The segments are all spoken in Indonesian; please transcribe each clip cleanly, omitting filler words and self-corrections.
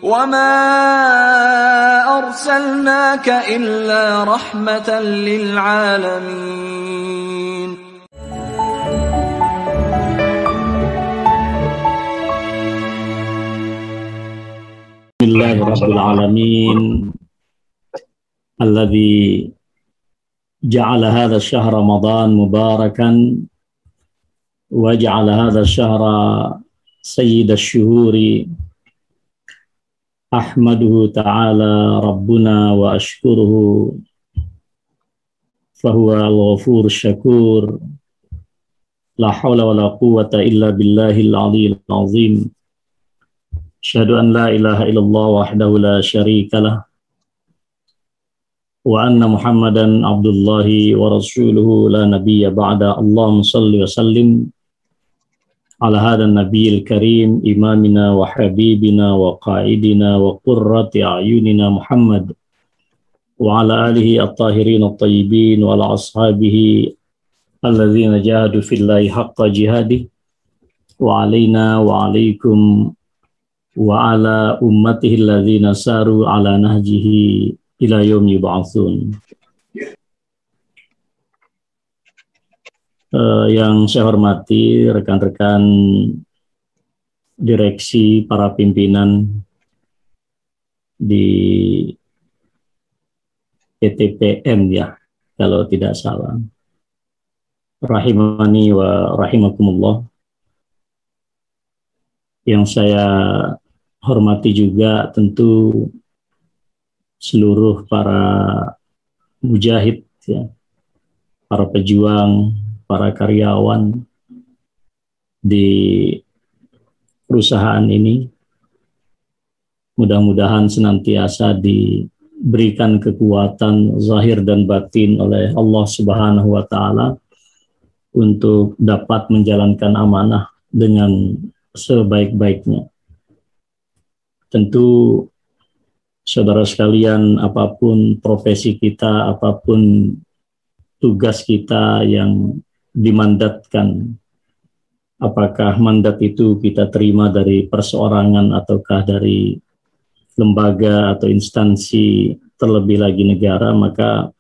وَمَا أَرْسَلْنَاكَ إِلَّا رَحْمَةً لِلْعَالَمِينَ. Bismillahirrahmanirrahim. Alladzi ja'ala hadha ash-shahr Ramadan mubarakan wa ja'ala hadha ash-shahra sayyid ash-shuhuri. Ahmaduhu ta'ala rabbuna wa ashkuruhu fahuwa al-ghafur syakur. La hawla wa la quwwata illa billahil aliyyil azim. Asyhadu an la ilaha illallah wahdahu la syarika lah wa anna Muhammadan abdullahi wa rasuluhu la nabiyya ba'da. Allahumma salli wa sallim ala hadan nabiyil karim imamina wa habibina wa qaidina wa qurrati a'yunina Muhammad wa ala alihi at-tahirin at-tayyibin wa ala ashabihi alladhina jahadu fillahi haqqa jihadih wa alaina wa alaikum wa ala ummatihi alladhina saru ala nahjihi ila yaumi yub'atsun. Yang saya hormati rekan-rekan direksi, para pimpinan di PTPM ya, kalau tidak salah. Rahimani wa rahimakumullah. Yang saya hormati juga tentu seluruh para mujahid ya, para pejuang, para karyawan di perusahaan ini. Mudah-mudahan senantiasa diberikan kekuatan zahir dan batin oleh Allah Subhanahu wa taala untuk dapat menjalankan amanah dengan sebaik-baiknya. Tentu saudara sekalian, apapun profesi kita, apapun tugas kita yang dimandatkan, apakah mandat itu kita terima dari perseorangan ataukah dari lembaga atau instansi, terlebih lagi negara, maka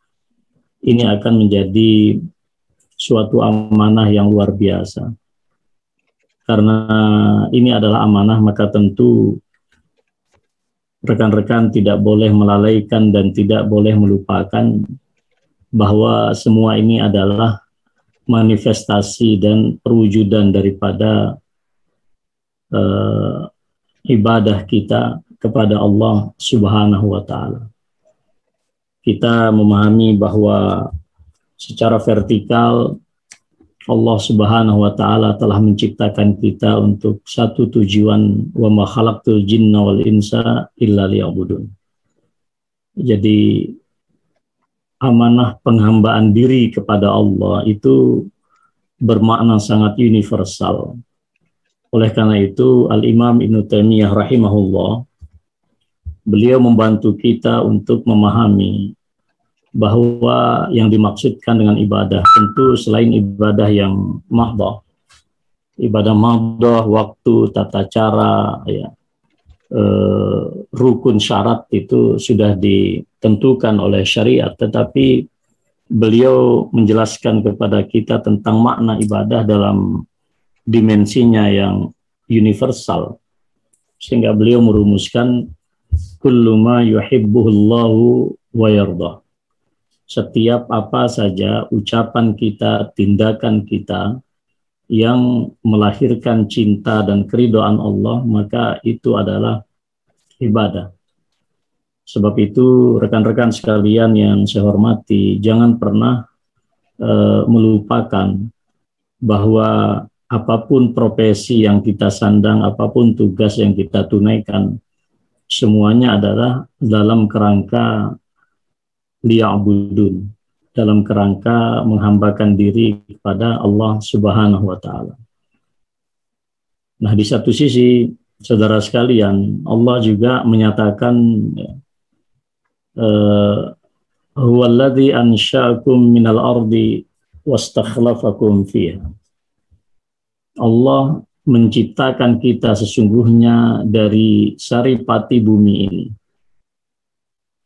ini akan menjadi suatu amanah yang luar biasa. Karena ini adalah amanah, maka tentu rekan-rekan tidak boleh melalaikan dan tidak boleh melupakan bahwa semua ini adalah manifestasi dan perwujudan daripada ibadah kita kepada Allah Subhanahu wa taala. Kita memahami bahwa secara vertikal Allah Subhanahu wa taala telah menciptakan kita untuk satu tujuan, wa ma khalaqtul jinna wal insa illa liya'budun. Jadi amanah penghambaan diri kepada Allah itu bermakna sangat universal. Oleh karena itu Al-Imam Ibnu Taimiyah rahimahullah, beliau membantu kita untuk memahami bahwa yang dimaksudkan dengan ibadah tentu selain ibadah yang mahdhah, ibadah mahdhah, waktu, tata cara, ya, rukun syarat itu sudah ditentukan oleh syariat, tetapi beliau menjelaskan kepada kita tentang makna ibadah dalam dimensinya yang universal, sehingga beliau merumuskan kullu ma yuhibbuhullahu wa yardah. Setiap apa saja ucapan kita, tindakan kita yang melahirkan cinta dan keridhaan Allah, maka itu adalah ibadah. Sebab itu rekan-rekan sekalian yang saya hormati, jangan pernah melupakan bahwa apapun profesi yang kita sandang, apapun tugas yang kita tunaikan, semuanya adalah dalam kerangka liya'budun, dalam kerangka menghambakan diri kepada Allah Subhanahu wa taala. Nah, di satu sisi saudara sekalian, Allah juga menyatakan huwallazi ansha'akum minal ardi wastakhlafakum fiha. Allah menciptakan kita sesungguhnya dari saripati bumi ini.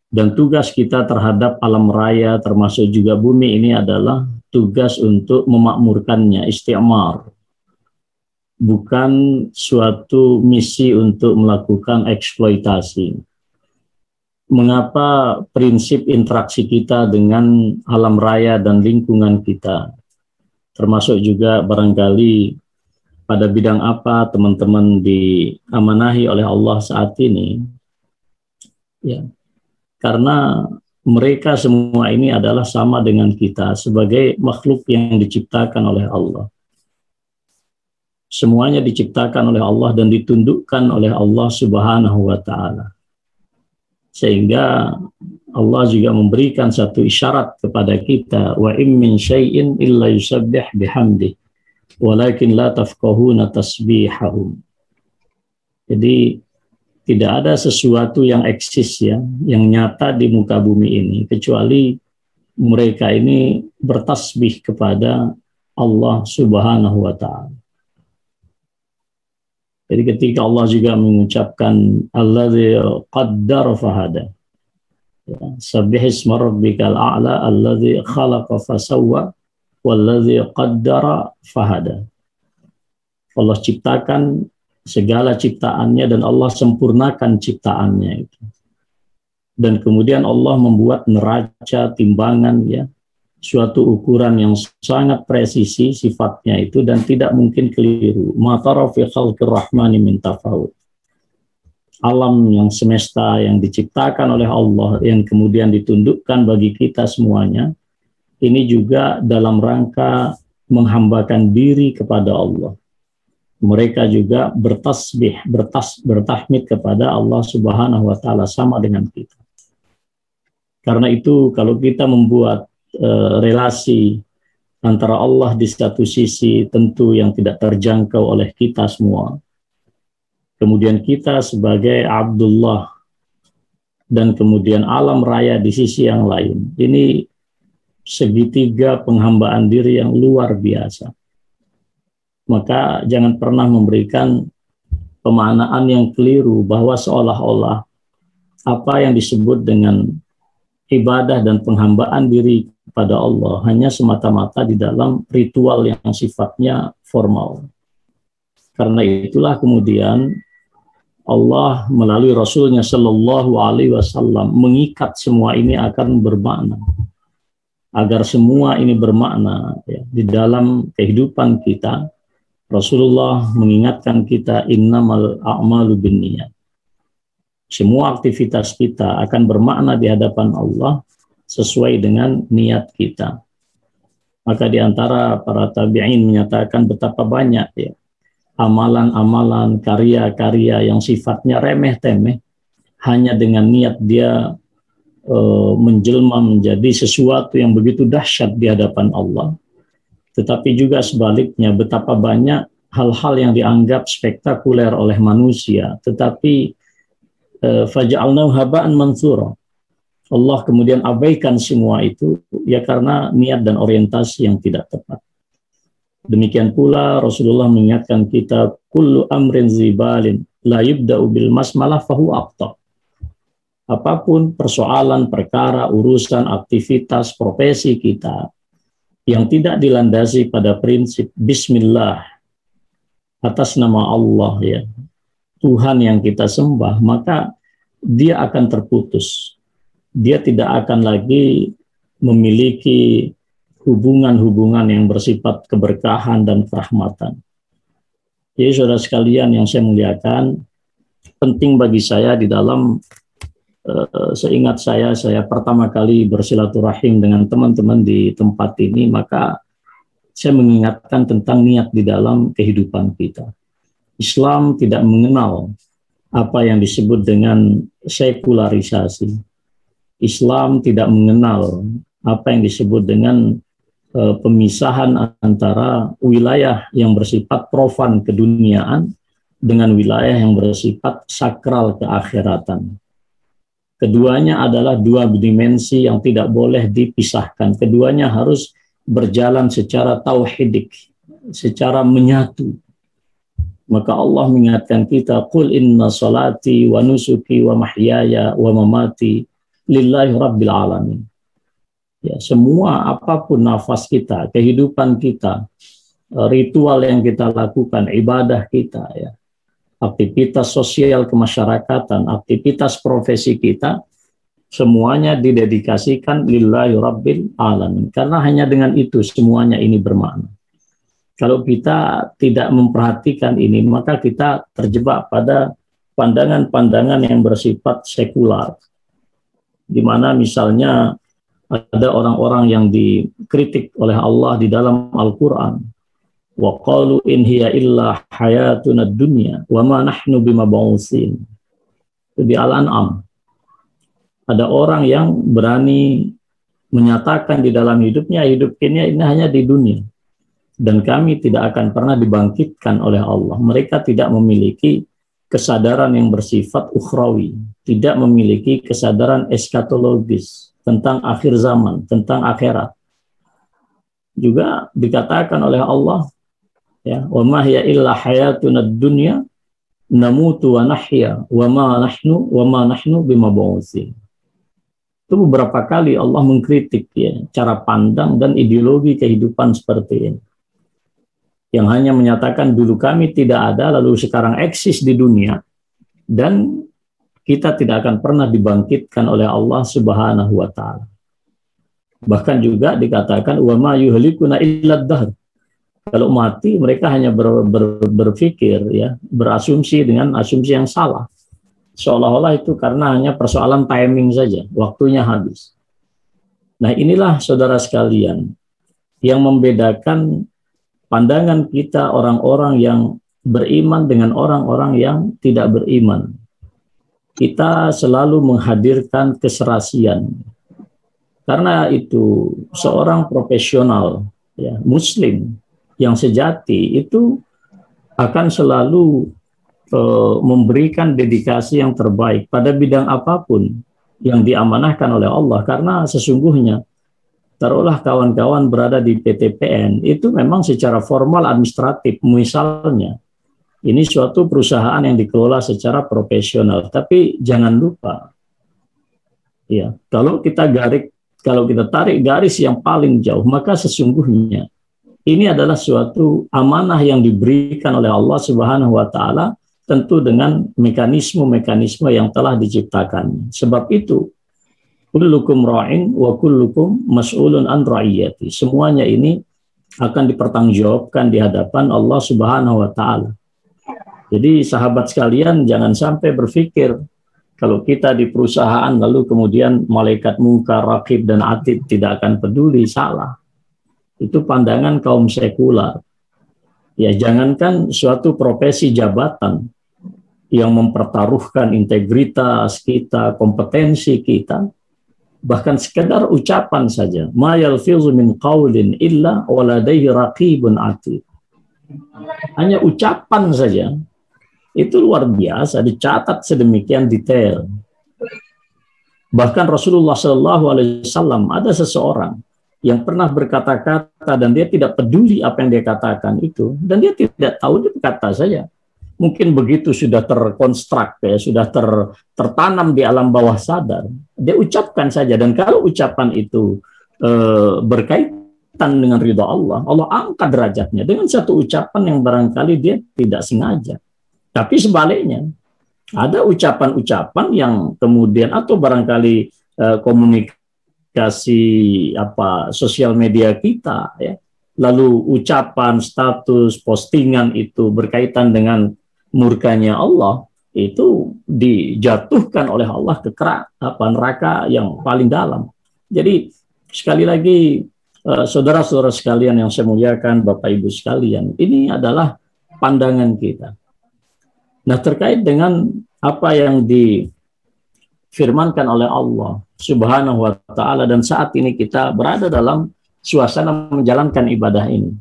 Dan tugas kita terhadap alam raya termasuk juga bumi ini adalah tugas untuk memakmurkannya, istimar. Bukan suatu misi untuk melakukan eksploitasi. Mengapa prinsip interaksi kita dengan alam raya dan lingkungan kita, termasuk juga barangkali pada bidang apa teman-teman diamanahi oleh Allah saat ini, ya, karena mereka semua ini adalah sama dengan kita sebagai makhluk yang diciptakan oleh Allah. Semuanya diciptakan oleh Allah dan ditundukkan oleh Allah Subhanahu wa Ta'ala. Sehingga Allah juga memberikan satu isyarat kepada kita, wa in min syai'in illa yusabbih bihamdih walakin la tafqahuna tasbihahum. Jadi tidak ada sesuatu yang eksis ya, yang nyata di muka bumi ini kecuali mereka ini bertasbih kepada Allah Subhanahu wa Ta'ala. Jadi ketika Allah juga mengucapkan alladzi qaddara fahada, ya, sabbihisma rabbikal a'la alladzi khalaqa fasawwa walladzi qaddara fahada. Allah ciptakan segala ciptaannya dan Allah sempurnakan ciptaannya itu. Dan kemudian Allah membuat neraca, timbangan, ya, suatu ukuran yang sangat presisi sifatnya itu dan tidak mungkin keliru. Ma tara fi khalqir rahmani min tafawut. Alam yang semesta yang diciptakan oleh Allah yang kemudian ditundukkan bagi kita semuanya, ini juga dalam rangka menghambakan diri kepada Allah. Mereka juga bertasbih, bertahmid kepada Allah Subhanahu wa Ta'ala sama dengan kita. Karena itu kalau kita membuat relasi antara Allah di satu sisi tentu yang tidak terjangkau oleh kita semua, kemudian kita sebagai Abdullah dan kemudian alam raya di sisi yang lain, ini segitiga penghambaan diri yang luar biasa. Maka jangan pernah memberikan pemaknaan yang keliru bahwa seolah-olah apa yang disebut dengan ibadah dan penghambaan diri kepada Allah hanya semata-mata di dalam ritual yang sifatnya formal. Karena itulah kemudian Allah melalui Rasulnya Shallallahu Alaihi Wasallam mengikat semua ini akan bermakna. Agar semua ini bermakna ya, di dalam kehidupan kita, Rasulullah mengingatkan kita innamal a'malu binniyat. Semua aktivitas kita akan bermakna di hadapan Allah sesuai dengan niat kita. Maka di antara para tabi'in menyatakan betapa banyak ya amalan-amalan, karya-karya yang sifatnya remeh-temeh hanya dengan niat dia menjelma menjadi sesuatu yang begitu dahsyat di hadapan Allah. Tetapi juga sebaliknya betapa banyak hal-hal yang dianggap spektakuler oleh manusia, tetapi faja'alnahu haba'an mansura. Allah kemudian abaikan semua itu ya karena niat dan orientasi yang tidak tepat. Demikian pula Rasulullah mengingatkan kita kullu amrin zibalin la yubda'u bil masmalah fahu aqta. Apapun persoalan, perkara, urusan, aktivitas, profesi kita yang tidak dilandasi pada prinsip bismillah atas nama Allah ya, Tuhan yang kita sembah, maka dia akan terputus. Dia tidak akan lagi memiliki hubungan-hubungan yang bersifat keberkahan dan kerahmatan. Jadi saudara sekalian yang saya muliakan, penting bagi saya di dalam seingat saya pertama kali bersilaturahim dengan teman-teman di tempat ini, maka saya mengingatkan tentang niat di dalam kehidupan kita. Islam tidak mengenal apa yang disebut dengan sekularisasi. Islam tidak mengenal apa yang disebut dengan pemisahan antara wilayah yang bersifat profan keduniaan dengan wilayah yang bersifat sakral keakhiratan. Keduanya adalah dua dimensi yang tidak boleh dipisahkan. Keduanya harus berjalan secara tauhidik, secara menyatu. Maka Allah mengingatkan kita, qul inna salati wa nusuki wa mahyaya wa mamati lillahi rabbil alamin. Ya, semua apapun nafas kita, kehidupan kita, ritual yang kita lakukan, ibadah kita, ya, aktivitas sosial kemasyarakatan, aktivitas profesi kita, semuanya didedikasikan lillahi rabbil alamin. Karena hanya dengan itu semuanya ini bermakna. Kalau kita tidak memperhatikan ini, maka kita terjebak pada pandangan-pandangan yang bersifat sekular. Di mana misalnya ada orang-orang yang dikritik oleh Allah di dalam Al-Quran. Wa qalu in hiya illa hayatuna dunya wa ma nahnu bimab'utsin. Itu di Al-An'am. Ada orang yang berani menyatakan di dalam hidupnya, hidup ini hanya di dunia. Dan kami tidak akan pernah dibangkitkan oleh Allah. Mereka tidak memiliki kesadaran yang bersifat ukhrawi, tidak memiliki kesadaran eskatologis tentang akhir zaman, tentang akhirat. Juga dikatakan oleh Allah, ya, wa ma hiya illa hayatuna dunya namutu wa nahya wa ma nahnu bimab'utsin. Itu beberapa kali Allah mengkritik, ya, cara pandang dan ideologi kehidupan seperti ini. Yang hanya menyatakan dulu kami tidak ada, lalu sekarang eksis di dunia, dan kita tidak akan pernah dibangkitkan oleh Allah Subhanahu wa Ta'ala. Bahkan juga dikatakan wa ma yuhlikuna illa ad-dahr. Kalau mati mereka hanya berpikir, ya, berasumsi dengan asumsi yang salah. Seolah-olah itu karena hanya persoalan timing saja, waktunya habis. Nah, inilah saudara sekalian yang membedakan pandangan kita orang-orang yang beriman dengan orang-orang yang tidak beriman. Kita selalu menghadirkan keserasian. Karena itu seorang profesional, ya, muslim yang sejati itu akan selalu memberikan dedikasi yang terbaik pada bidang apapun yang diamanahkan oleh Allah. Karena sesungguhnya taruhlah kawan-kawan berada di PTPN, itu memang secara formal administratif, misalnya ini suatu perusahaan yang dikelola secara profesional. Tapi jangan lupa, ya, kalau kita tarik garis yang paling jauh, maka sesungguhnya ini adalah suatu amanah yang diberikan oleh Allah Subhanahu wa Ta'ala, tentu dengan mekanisme-mekanisme yang telah diciptakan. Sebab itu kullukum ra'in wa kullukum mas'ulun an ra'iyati. Semuanya ini akan dipertanggungjawabkan di hadapan Allah Subhanahu wa Ta'ala. Jadi sahabat sekalian, jangan sampai berpikir kalau kita di perusahaan lalu kemudian malaikat munkar, raqib dan atid tidak akan peduli. Salah. Itu pandangan kaum sekular. Ya, jangankan suatu profesi jabatan yang mempertaruhkan integritas kita, kompetensi kita, bahkan sekedar ucapan saja, ma yalfizu min qaulin illa wa ladaihi raqibun atid. Hanya ucapan saja itu luar biasa, dicatat sedemikian detail. Bahkan Rasulullah SAW ada seseorang yang pernah berkata-kata dan dia tidak peduli apa yang dia katakan itu, dan dia tidak tahu, dia berkata saja. Mungkin begitu sudah terkonstruk, ya, sudah tertanam di alam bawah sadar. Dia ucapkan saja, dan kalau ucapan itu berkaitan dengan ridha Allah, Allah angkat derajatnya dengan satu ucapan yang barangkali dia tidak sengaja. Tapi sebaliknya, ada ucapan-ucapan yang kemudian atau barangkali komunikasi sosial media kita, ya, lalu ucapan, status, postingan itu berkaitan dengan murkanya Allah, itu dijatuhkan oleh Allah ke neraka yang paling dalam. Jadi sekali lagi saudara-saudara sekalian yang saya muliakan, Bapak Ibu sekalian, ini adalah pandangan kita. Nah, terkait dengan apa yang difirmankan oleh Allah Subhanahu wa Ta'ala, dan saat ini kita berada dalam suasana menjalankan ibadah ini.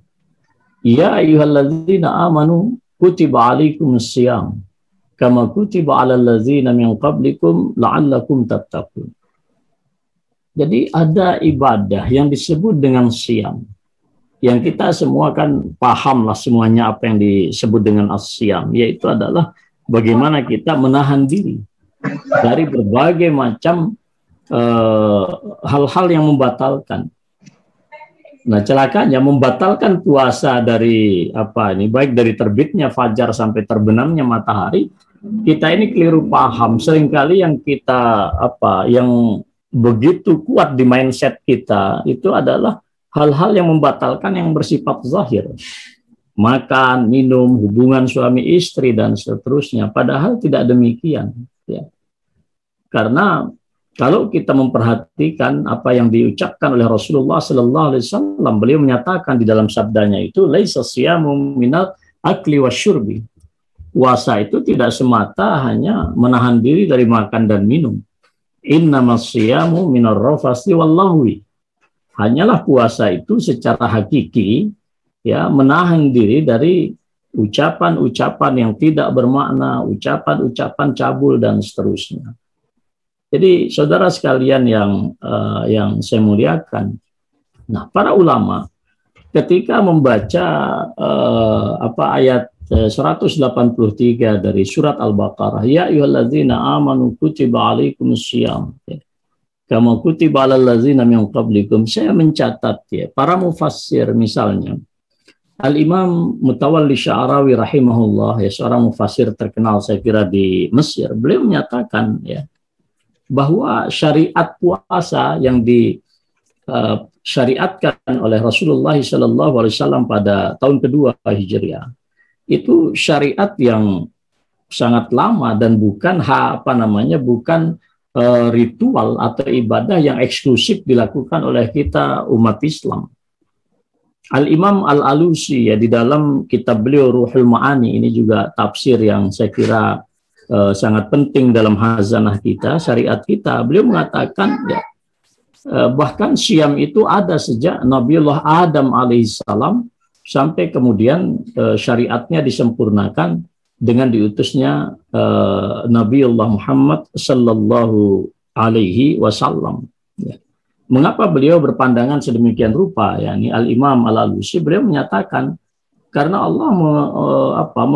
Ya ayyuhalladzina amanu kutiba alaikumus syiyam kama kutiba alal ladzina min qablikum la'allakum tattaqun. Jadi ada ibadah yang disebut dengan syiyam. yang kita semua kan paham lah semuanya apa yang disebut dengan as-siyam, yaitu adalah bagaimana kita menahan diri dari berbagai macam hal-hal yang membatalkan. Nah, celakanya membatalkan puasa dari baik dari terbitnya fajar sampai terbenamnya matahari, kita ini keliru paham. Seringkali yang kita yang begitu kuat di mindset kita itu adalah hal-hal yang membatalkan yang bersifat zahir. Makan, minum, hubungan suami istri dan seterusnya. Padahal tidak demikian, ya. Karena kalau kita memperhatikan apa yang diucapkan oleh Rasulullah Sallallahu Alaihi Wasallam, beliau menyatakan di dalam sabdanya itu, laisa siyamu minal akli wasyurbi. Puasa itu tidak semata hanya menahan diri dari makan dan minum. Innamas siyamu minar rafasi wal lahwi. Hanyalah puasa itu secara hakiki, ya, menahan diri dari ucapan-ucapan yang tidak bermakna, ucapan-ucapan cabul dan seterusnya. Jadi saudara sekalian yang saya muliakan, nah para ulama ketika membaca ayat 183 dari surat Al-Baqarah, ya ayyuhalladzina amanu kutiba alaikumussyiyam kama kutiba alal ladzina min qablikum, saya mencatat, ya, para mufassir misalnya Al-Imam Mutawalli Sya'rawi rahimahullah, ya, seorang mufassir terkenal saya kira di Mesir, beliau menyatakan, ya, bahwa syariat puasa yang disyariatkan oleh Rasulullah SAW pada tahun kedua Hijriah itu syariat yang sangat lama dan bukan bukan ritual atau ibadah yang eksklusif dilakukan oleh kita umat Islam. Al-Imam Al-Alusi, ya, di dalam kitab beliau Ruhul Ma'ani, ini juga tafsir yang saya kira sangat penting dalam hazanah kita, syariat kita. Beliau mengatakan, ya, bahkan siam itu ada sejak Nabiullah Adam alaihissalam sampai kemudian syariatnya disempurnakan dengan diutusnya Nabiullah Muhammad sallallahu alaihi wasallam. Ya. Mengapa beliau berpandangan sedemikian rupa? Ya, ini Al-Imam Al-Alusi, beliau menyatakan karena Allah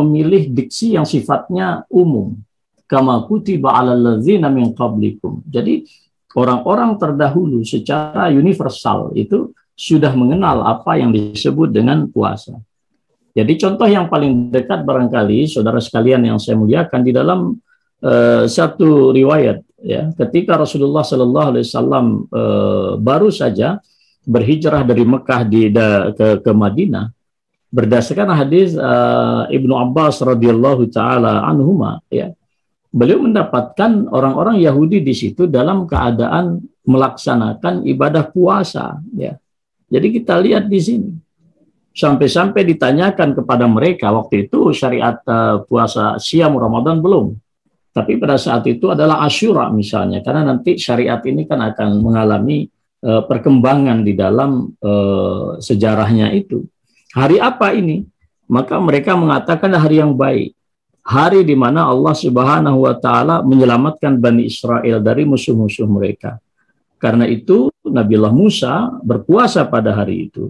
memilih diksi yang sifatnya umum. Kama kutiba 'alal ladzina min qablikum. Jadi orang-orang terdahulu secara universal itu sudah mengenal apa yang disebut dengan puasa. Jadi contoh yang paling dekat barangkali saudara sekalian yang saya muliakan, di dalam satu riwayat, ya, ketika Rasulullah Sallallahu Alaihi Wasallam baru saja berhijrah dari Mekah ke Madinah, berdasarkan hadis Ibnu Abbas radhiyallahu taala anhuma, ya, beliau mendapatkan orang-orang Yahudi di situ dalam keadaan melaksanakan ibadah puasa, ya. Jadi kita lihat di sini sampai-sampai ditanyakan kepada mereka, waktu itu syariat puasa siam Ramadan belum, tapi pada saat itu adalah Asyura misalnya, karena nanti syariat ini kan akan mengalami perkembangan di dalam sejarahnya itu. Hari apa ini? Maka mereka mengatakan hari yang baik. Hari di mana Allah Subhanahu wa taala menyelamatkan Bani Israel dari musuh-musuh mereka. Karena itu Nabiullah Musa berpuasa pada hari itu.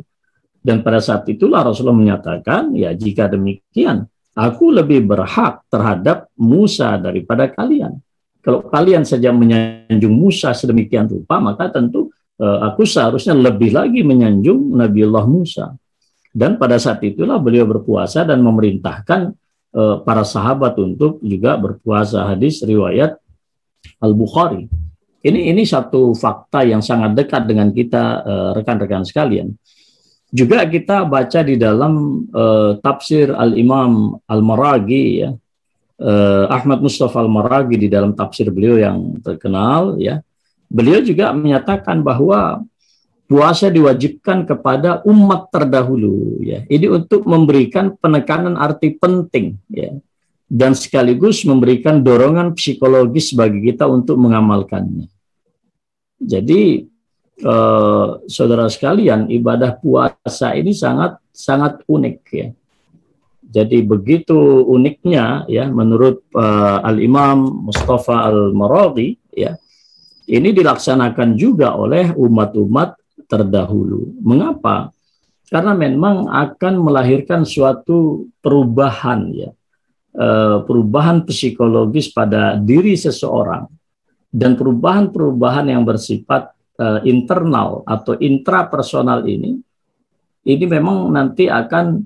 Dan pada saat itulah Rasulullah menyatakan, ya, jika demikian, aku lebih berhak terhadap Musa daripada kalian. Kalau kalian saja menyanjung Musa sedemikian rupa, maka tentu aku seharusnya lebih lagi menyanjung Nabiullah Musa. Dan pada saat itulah beliau berpuasa dan memerintahkan para sahabat untuk juga berpuasa. Hadis riwayat Al-Bukhari. Ini satu fakta yang sangat dekat dengan kita, rekan-rekan sekalian. Juga kita baca di dalam tafsir Al-Imam Al-Maraghi, ya, Ahmad Mustafa Al-Maraghi, di dalam tafsir beliau yang terkenal, ya, beliau juga menyatakan bahwa puasa diwajibkan kepada umat terdahulu, ya. Ini untuk memberikan penekanan arti penting, ya, dan sekaligus memberikan dorongan psikologis bagi kita untuk mengamalkannya. Jadi saudara sekalian, ibadah puasa ini sangat unik, ya. Jadi begitu uniknya, ya, menurut Al-Imam Mustafa Al-Maraghi, ya, ini dilaksanakan juga oleh umat-umat terdahulu. Mengapa? karena memang akan melahirkan suatu perubahan ya, perubahan psikologis pada diri seseorang, dan perubahan-perubahan yang bersifat internal atau intrapersonal ini memang nanti akan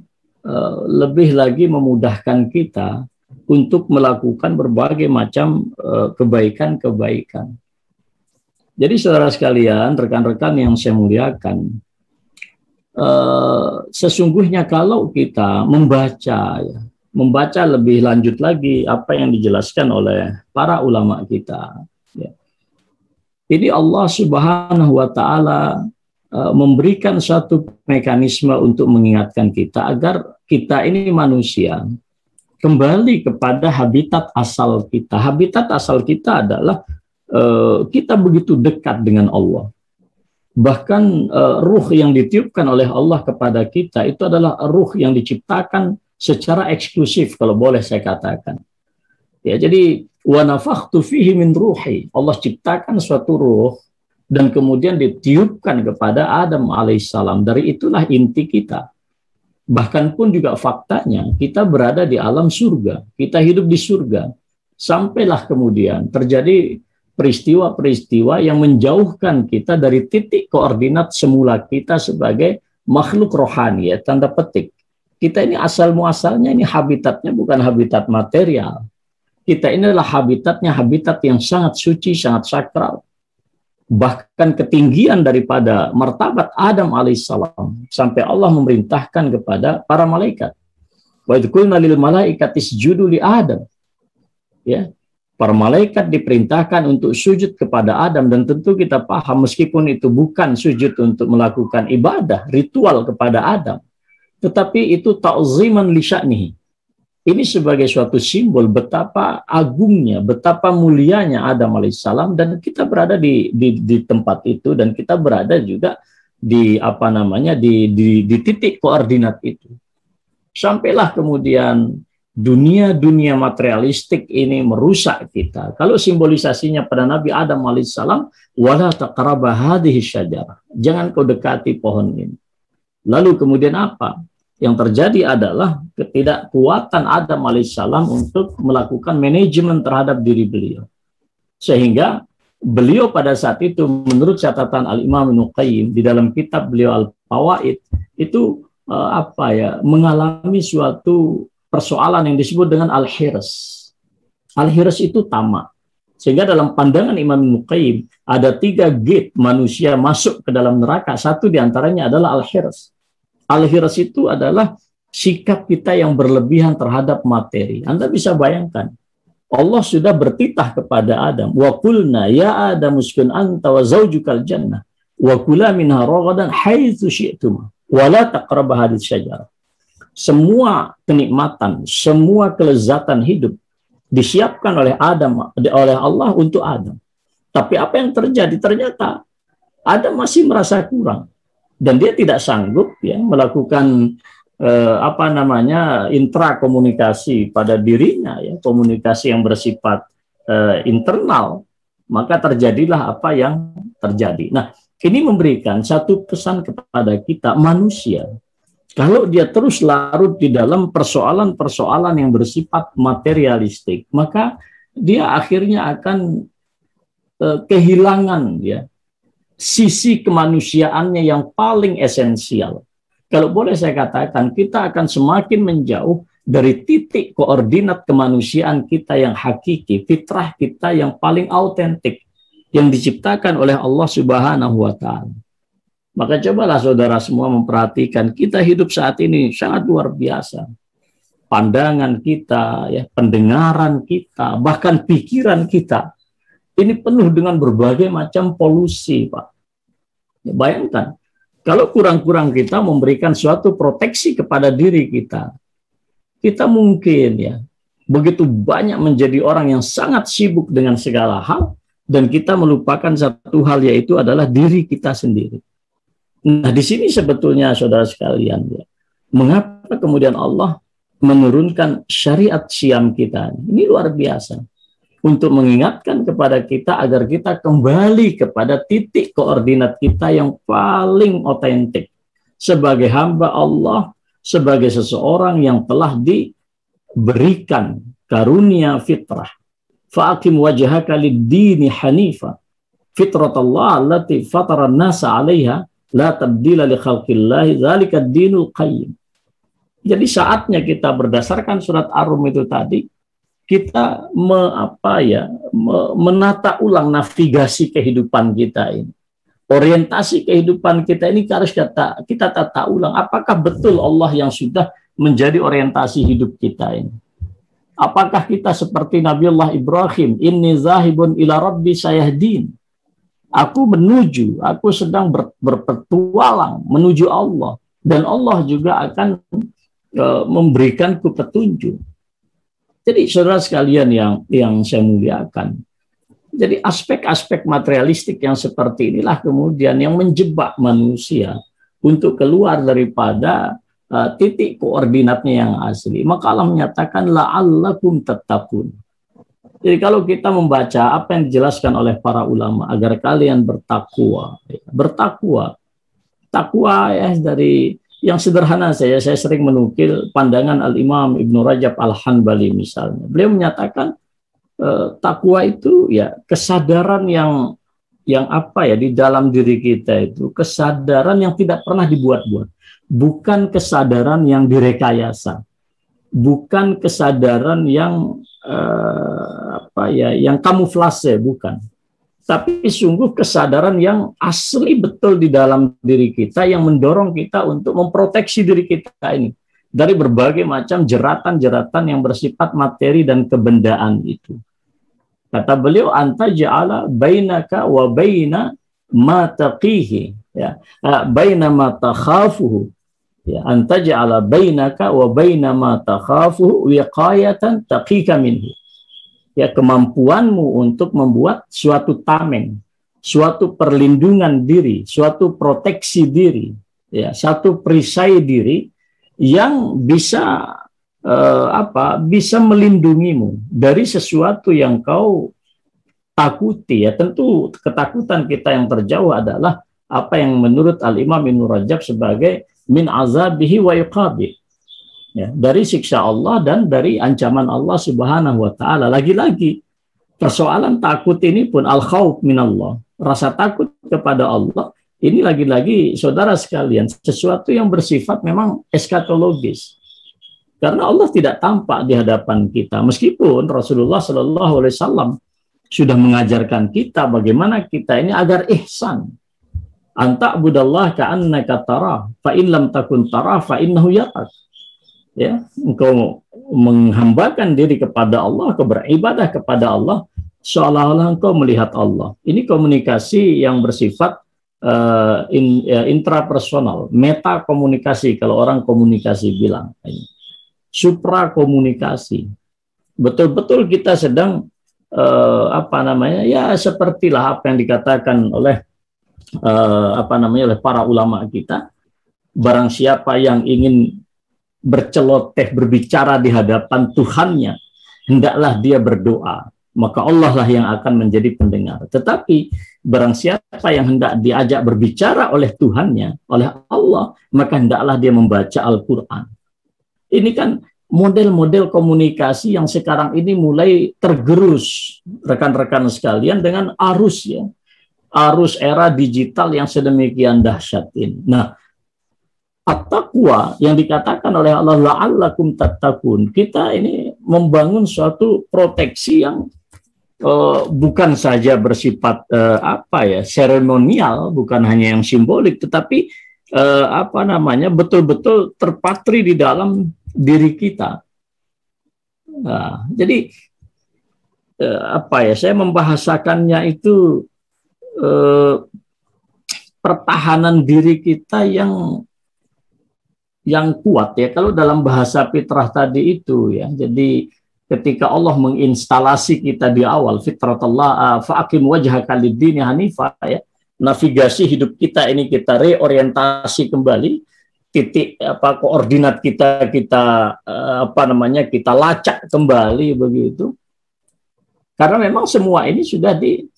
lebih lagi memudahkan kita untuk melakukan berbagai macam kebaikan-kebaikan. Jadi saudara sekalian, rekan-rekan yang saya muliakan, sesungguhnya kalau kita membaca lebih lanjut lagi apa yang dijelaskan oleh para ulama kita, ya. Ini Allah Subhanahu wa Ta'ala memberikan satu mekanisme untuk mengingatkan kita agar kita ini manusia kembali kepada habitat asal kita. Habitat asal kita adalah kita begitu dekat dengan Allah. Bahkan ruh yang ditiupkan oleh Allah kepada kita itu adalah ruh yang diciptakan secara eksklusif, kalau boleh saya katakan. Ya, jadi wa nafakhtu fihi min ruhi. Allah ciptakan suatu ruh dan kemudian ditiupkan kepada Adam alaihissalam. Dari itulah inti kita. Bahkan pun juga faktanya kita berada di alam surga, kita hidup di surga. Sampailah kemudian terjadi peristiwa-peristiwa yang menjauhkan kita dari titik koordinat semula kita sebagai makhluk rohani, ya, tanda petik. Kita ini asal muasalnya ini habitatnya bukan habitat material. Kita ini adalah habitatnya habitat yang sangat suci, sangat sakral. Bahkan ketinggian daripada martabat Adam alaihissalam sampai Allah memerintahkan kepada para malaikat. Wa idh qulna lil malaikati isjudu li Adam. Ya, para malaikat diperintahkan untuk sujud kepada Adam, dan tentu kita paham meskipun itu bukan sujud untuk melakukan ibadah ritual kepada Adam, tetapi itu ta'ziman li sya'nihi. Ini sebagai suatu simbol betapa agungnya, betapa mulianya Adam alaihissalam, dan kita berada di tempat itu, dan kita berada juga di di titik koordinat itu. Sampailah kemudian dunia materialistik ini merusak kita. Kalau simbolisasinya pada Nabi Adam alaihissalam, wala taqraba hadhihi syajarah. Jangan kau dekati pohon ini. Lalu kemudian apa? Yang terjadi adalah ketidakkuatan Adam alaihissalam untuk melakukan manajemen terhadap diri beliau. Sehingga beliau pada saat itu, menurut catatan Al-Imam Ibnu Qayyim di dalam kitab beliau Al-Fawaid, itu mengalami suatu persoalan yang disebut dengan al-hirs. Al-hirs itu tamak. Sehingga dalam pandangan Imam Ibnu Qayyim ada 3 gate manusia masuk ke dalam neraka. Satu diantaranya adalah al-hirs. Al-hirs itu adalah sikap kita yang berlebihan terhadap materi. Anda bisa bayangkan, Allah sudah bertitah kepada Adam, wa qulna ya Adam uskun anta wa zaujukal jannah wa kula minha ragadan haitsu syi'tum wa la taqrabu hadhihi syajarah. Semua kenikmatan, semua kelezatan hidup disiapkan oleh Allah untuk Adam. Tapi apa yang terjadi? Ternyata Adam masih merasa kurang. Dan dia tidak sanggup ya melakukan intrakomunikasi pada dirinya, ya, komunikasi yang bersifat internal, maka terjadilah apa yang terjadi. Nah, ini memberikan satu pesan kepada kita manusia. Kalau dia terus larut di dalam persoalan-persoalan yang bersifat materialistik, maka dia akhirnya akan kehilangan ya sisi kemanusiaannya yang paling esensial. Kalau boleh saya katakan, kita akan semakin menjauh dari titik koordinat kemanusiaan kita yang hakiki, fitrah kita yang paling autentik, yang diciptakan oleh Allah Subhanahu wa Ta'ala. Maka cobalah saudara semua memperhatikan, kita hidup saat ini sangat luar biasa. Pandangan kita, ya, pendengaran kita, bahkan pikiran kita, ini penuh dengan berbagai macam polusi, Pak. Ya, bayangkan, kalau kurang-kurang kita memberikan suatu proteksi kepada diri kita, kita mungkin ya begitu banyak menjadi orang yang sangat sibuk dengan segala hal, dan kita melupakan satu hal, yaitu adalah diri kita sendiri. Nah, di sini sebetulnya saudara sekalian, ya, mengapa kemudian Allah menurunkan syariat Syam kita? Ini luar biasa. Untuk mengingatkan kepada kita agar kita kembali kepada titik koordinat kita yang paling otentik, sebagai hamba Allah, sebagai seseorang yang telah diberikan karunia fitrah. Fa'akim wajhaka lid-dini hanifa fitratallah allati fatara an-nasa 'alaiha la tabdila li khalqillahi dzalika ad-dinul qayyim. Jadi saatnya kita berdasarkan surat Ar-Rum itu tadi, kita menata ulang navigasi kehidupan kita ini. Orientasi kehidupan kita ini harus kita tata ulang. Apakah betul Allah yang sudah menjadi orientasi hidup kita ini? Apakah kita seperti Nabiullah Ibrahim, inni zahibun ila rabbi sayahdin. Aku sedang berpetualang menuju Allah. Dan Allah juga akan memberikanku petunjuk. Jadi saudara sekalian yang saya muliakan, jadi aspek-aspek materialistik yang seperti inilah kemudian yang menjebak manusia untuk keluar daripada titik koordinatnya yang asli. Maka Allah menyatakan la'allakum tattaqun. Jadi kalau kita membaca apa yang dijelaskan oleh para ulama agar kalian bertakwa, takwa ya dari yang sederhana saya sering menukil pandangan Al-Imam Ibnu Rajab Al-Hanbali misalnya. Beliau menyatakan takwa itu ya kesadaran yang di dalam diri kita itu kesadaran yang tidak pernah dibuat-buat, bukan kesadaran yang direkayasa, bukan kesadaran yang yang kamuflase, bukan. Tapi sungguh kesadaran yang asli betul di dalam diri kita yang mendorong kita untuk memproteksi diri kita ini dari berbagai macam jeratan-jeratan yang bersifat materi dan kebendaan itu. Kata beliau, anta ja'ala bainaka wa baina ma taqihi, ya, baina ma takhafuhu, ya, anta ja'ala bainaka wa baina ma takhafuhu wiqayatan taqika minhu. Ya, kemampuanmu untuk membuat suatu tameng, suatu perlindungan diri, suatu proteksi diri, ya, satu perisai diri yang bisa bisa melindungimu dari sesuatu yang kau takuti. Ya, tentu ketakutan kita yang terjauh adalah apa yang menurut Al-Imam Ibnu Rajab sebagai min azabihi wa iqabih. Ya, dari siksa Allah dan dari ancaman Allah Subhanahu wa taala. Lagi-lagi persoalan takut ini pun al-khauf minallah, rasa takut kepada Allah. Ini lagi-lagi saudara sekalian sesuatu yang bersifat memang eskatologis. Karena Allah tidak tampak di hadapan kita. Meskipun Rasulullah Shallallahu alaihi wasallam sudah mengajarkan kita bagaimana kita ini agar ihsan. Anta budallah ka'annaka tarah, fa in lam takun tarah fa innahu yarak. Ya, engkau menghambakan diri kepada Allah, engkau beribadah kepada Allah seolah-olah engkau melihat Allah. Ini komunikasi yang bersifat intrapersonal, meta komunikasi kalau orang komunikasi bilang. Supra komunikasi. Betul-betul kita sedang ya sepertilah apa yang dikatakan oleh oleh para ulama kita. Barang siapa yang ingin berceloteh berbicara di hadapan Tuhannya, hendaklah dia berdoa, maka Allah lah yang akan menjadi pendengar. Tetapi barang siapa yang hendak diajak berbicara oleh Tuhannya, oleh Allah, maka hendaklah dia membaca Al-Quran. Ini kan model-model komunikasi yang sekarang ini mulai tergerus, rekan-rekan sekalian, dengan arus era digital yang sedemikian dahsyat ini. Nah, at-taqwa yang dikatakan oleh Allah la'allakum tattaqun, kita ini membangun suatu proteksi yang bukan saja bersifat seremonial, bukan hanya yang simbolik, tetapi betul-betul terpatri di dalam diri kita. Nah, jadi saya membahasakannya itu pertahanan diri kita yang kuat ya. Kalau dalam bahasa fitrah tadi itu ya, jadi ketika Allah menginstalasi kita di awal fitratallah fa'akim wajhaka lid-dini hanifah ya, navigasi hidup kita ini kita reorientasi kembali, titik koordinat kita lacak kembali begitu. Karena memang semua ini sudah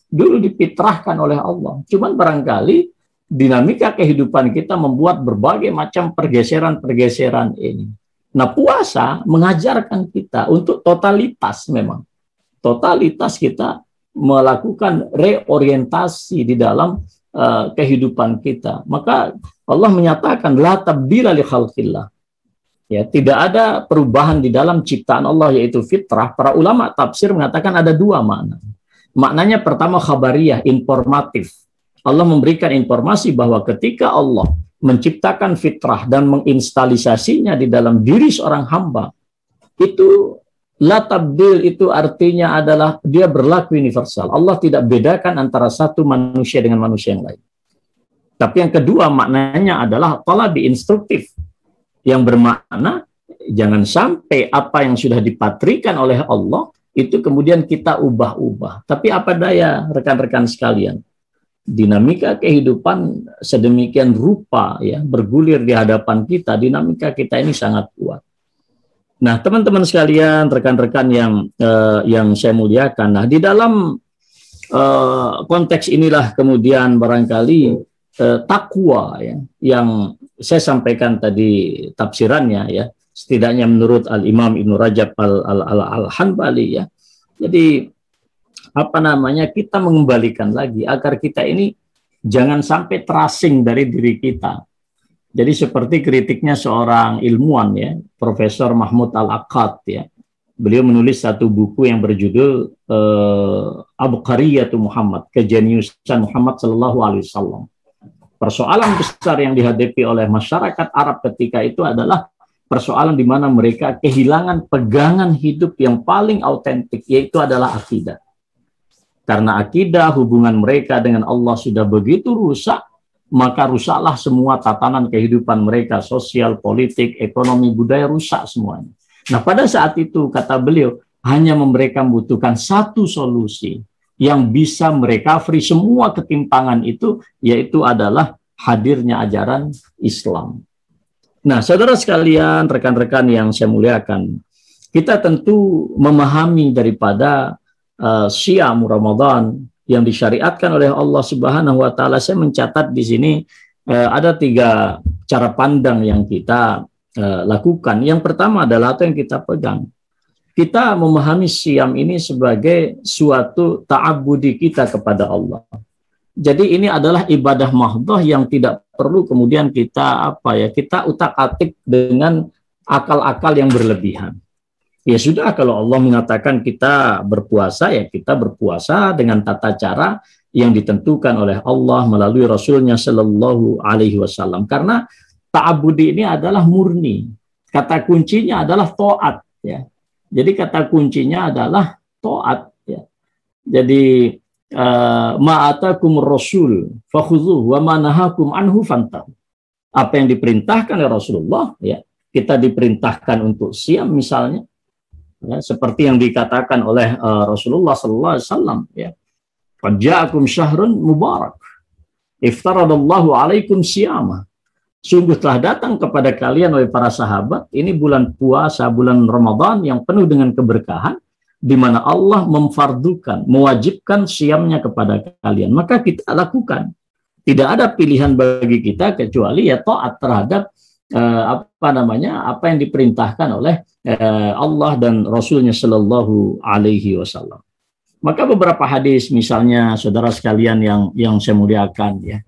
dulu dipitrahkan oleh Allah. Cuman barangkali dinamika kehidupan kita membuat berbagai macam pergeseran-pergeseran ini. Nah, puasa mengajarkan kita untuk totalitas memang. Totalitas kita melakukan reorientasi di dalam kehidupan kita. Maka Allah menyatakan la tabdila li khalqillah. Ya, tidak ada perubahan di dalam ciptaan Allah, yaitu fitrah. Para ulama tafsir mengatakan ada dua makna. Maknanya pertama khabariyah, informatif. Allah memberikan informasi bahwa ketika Allah menciptakan fitrah dan menginstalisasinya di dalam diri seorang hamba, itu la tabdil, itu artinya adalah dia berlaku universal. Allah tidak bedakan antara satu manusia dengan manusia yang lain. Tapi yang kedua maknanya adalah talabi instruktif, yang bermakna jangan sampai apa yang sudah dipatrikan oleh Allah itu kemudian kita ubah-ubah. Tapi apa daya rekan-rekan sekalian, dinamika kehidupan sedemikian rupa ya bergulir di hadapan kita, dinamika kita ini sangat kuat. Nah, teman-teman sekalian, rekan-rekan yang saya muliakan, nah di dalam konteks inilah kemudian barangkali takwa ya yang saya sampaikan tadi tafsirannya ya, setidaknya menurut Al-Imam Ibnu Rajab Al-Hanbali ya. Jadi apa namanya, kita mengembalikan lagi agar kita ini jangan sampai terasing dari diri kita. Jadi seperti kritiknya seorang ilmuwan ya, Profesor Mahmud Al-Aqad ya. Beliau menulis satu buku yang berjudul Abqariyatu Muhammad, kejeniusan Muhammad sallallahu alaihi wasallam. Persoalan besar yang dihadapi oleh masyarakat Arab ketika itu adalah persoalan di mana mereka kehilangan pegangan hidup yang paling autentik, yaitu adalah akidah. Karena akidah, hubungan mereka dengan Allah sudah begitu rusak, maka rusaklah semua tatanan kehidupan mereka, sosial, politik, ekonomi, budaya, rusak semuanya. Nah, pada saat itu, kata beliau, hanya mereka membutuhkan satu solusi yang bisa merecovery semua ketimpangan itu, yaitu adalah hadirnya ajaran Islam. Nah, saudara sekalian, rekan-rekan yang saya muliakan, kita tentu memahami daripada Siyam Ramadan yang disyariatkan oleh Allah Subhanahu wa taala. Saya mencatat di sini ada 3 cara pandang yang kita lakukan. Yang pertama adalah atau yang kita pegang. Kita memahami Siyam ini sebagai suatu ta'abbudi kita kepada Allah. Jadi ini adalah ibadah mahdhah yang tidak perlu kemudian kita kita utak-atik dengan akal-akal yang berlebihan. Ya sudah, kalau Allah mengatakan kita berpuasa, ya kita berpuasa dengan tata cara yang ditentukan oleh Allah melalui Rasulnya Shallallahu Alaihi Wasallam. Karena ta'abudi ini adalah murni. Kata kuncinya adalah taat. Ya. Jadi kata kuncinya adalah taat. Ya. Jadi ma'atakum rasul fakhudhuhu wa ma nahakum anhu fantahu. Apa yang diperintahkan oleh Rasulullah, ya kita diperintahkan untuk siam misalnya. Ya, seperti yang dikatakan oleh Rasulullah sallallahu alaihi wasallam ya. Qad ja'akum syahrun mubarak. Iftaradallahu alaikum siyama. Sungguh telah datang kepada kalian oleh para sahabat ini bulan puasa, bulan Ramadan yang penuh dengan keberkahan, di mana Allah memfardukan, mewajibkan siamnya kepada kalian. Maka kita lakukan. Tidak ada pilihan bagi kita kecuali ya taat terhadap apa yang diperintahkan oleh Allah dan Rasulnya Shallallahu Alaihi Wasallam. Maka beberapa hadis, misalnya saudara sekalian yang saya muliakan ya,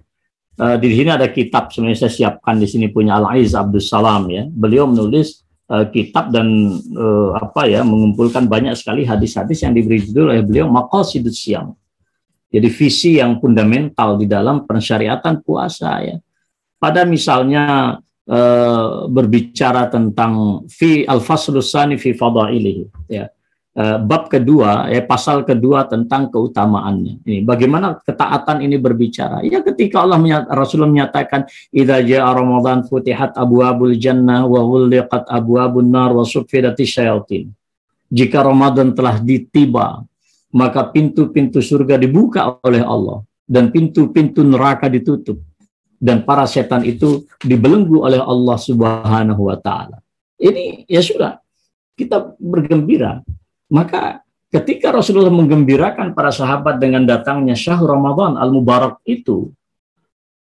di sini ada kitab sebenarnya saya siapkan di sini punya Al-Aiz Abdus Salam ya. Beliau menulis kitab dan mengumpulkan banyak sekali hadis-hadis yang diberi judul oleh beliau Maqasidus Syiyam. Jadi visi yang fundamental di dalam pensyariatan puasa ya. Pada misalnya berbicara tentang fi al-faslus tsani fi fadailihi ya. Bab kedua pasal kedua tentang keutamaannya. Ini bagaimana ketaatan ini berbicara. Ya ketika Rasulullah menyatakan idza jaa Ramadan futihat abwabul jannah wa ghulliqat abwabun nar wa suffidatis syayatin. Jika Ramadan telah ditiba, maka pintu-pintu surga dibuka oleh Allah dan pintu-pintu neraka ditutup dan para setan itu dibelenggu oleh Allah Subhanahu wa taala. Ini ya sudah, kita bergembira. Maka ketika Rasulullah menggembirakan para sahabat dengan datangnya syahr Ramadan al-Mubarak itu,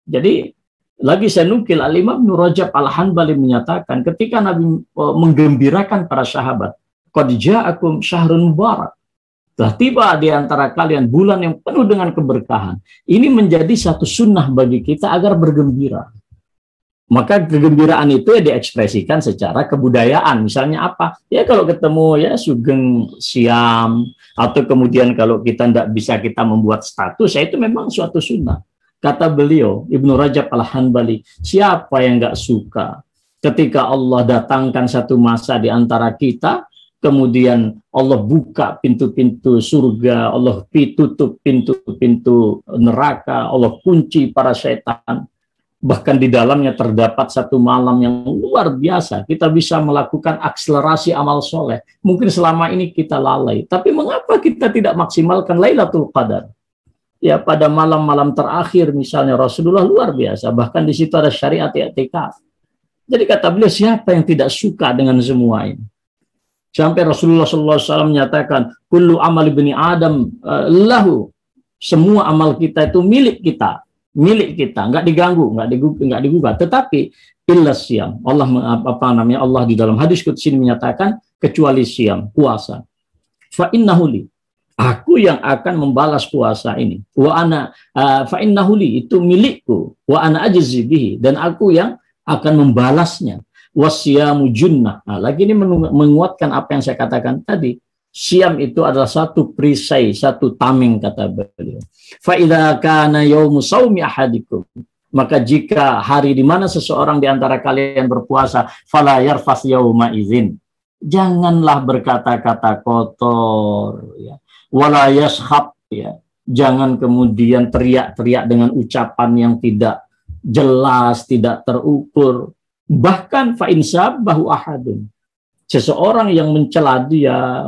Jadi lagi saya nukil, Al-Imam Ibnu Rajab Al-Hanbali menyatakan ketika Nabi menggembirakan para sahabat, qad ja'akum syahrun mubarak, telah tiba di antara kalian bulan yang penuh dengan keberkahan. Ini menjadi satu sunnah bagi kita agar bergembira. Maka kegembiraan itu ya diekspresikan secara kebudayaan. Misalnya apa? Ya kalau ketemu ya sugeng siam, atau kemudian kalau kita tidak bisa kita membuat status, ya itu memang suatu sunnah. Kata beliau, Ibnu Rajab Al-Hanbali, siapa yang nggak suka ketika Allah datangkan satu masa di antara kita, kemudian Allah buka pintu-pintu surga, Allah tutup pintu-pintu neraka, Allah kunci para setan. Bahkan di dalamnya terdapat satu malam yang luar biasa. Kita bisa melakukan akselerasi amal soleh. Mungkin selama ini kita lalai. Tapi mengapa kita tidak maksimalkan Lailatul Qadar? Ya pada malam-malam terakhir misalnya Rasulullah luar biasa. Bahkan di situ ada syariat i'tikaf. Jadi kata beliau, siapa yang tidak suka dengan semua ini? Sampai Rasulullah SAW menyatakan, kullu amal ibni Adam lahu. Semua amal kita itu milik kita. Milik kita, nggak diganggu, nggak digugat. Tetapi illa siyam, Allah di dalam hadis qudsi menyatakan kecuali siyam, puasa. Fa innahu li, aku yang akan membalas puasa ini. Wa ana fa innahu li, itu milikku. Wa ana ajzi bihi, dan aku yang akan membalasnya. Wasiyamu junnah. Nah, lagi ini menguatkan apa yang saya katakan tadi. Siam itu adalah satu perisai, satu tameng, kata beliau. Fa idza kana yaumu shaumi ahadikum, maka jika hari di mana seseorang di antara kalian berpuasa, fala yarfas yauma idzin, janganlah berkata-kata kotor, ya. Wala yashab, ya. Jangan kemudian teriak-teriak dengan ucapan yang tidak jelas, tidak terukur. Bahkan fa insabahu ahadun, seseorang yang mencela dia,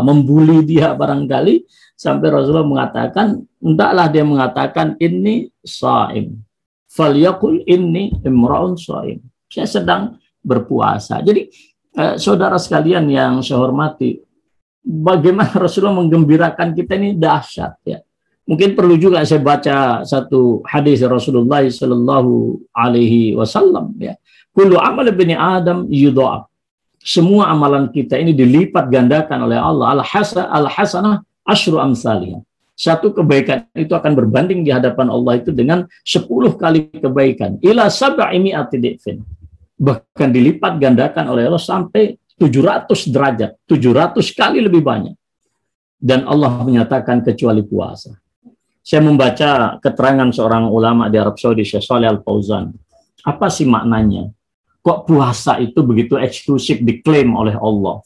membuli dia barangkali, sampai Rasulullah mengatakan, hendaklah dia mengatakan ini shaim, falyaqul inni imra'un shaim, saya sedang berpuasa. Jadi saudara sekalian yang saya hormati, bagaimana Rasulullah menggembirakan kita ini dahsyat, ya. Mungkin perlu juga saya baca satu hadis Rasulullah Sallallahu Alaihi Wasallam, ya. Kullu amal ibni Adam yudha'af, semua amalan kita ini dilipat gandakan oleh Allah. Al-hasanah asyru amsalihah. Satu kebaikan itu akan berbanding di hadapan Allah itu dengan 10 kali kebaikan. Ila sab'i mi'ati dhifin. Bahkan dilipat gandakan oleh Allah sampai 700 derajat, 700 kali lebih banyak. Dan Allah menyatakan kecuali puasa. Saya membaca keterangan seorang ulama di Arab Saudi, Syekh Shalih Al-Fauzan. Apa sih maknanya? Kok puasa itu begitu eksklusif diklaim oleh Allah?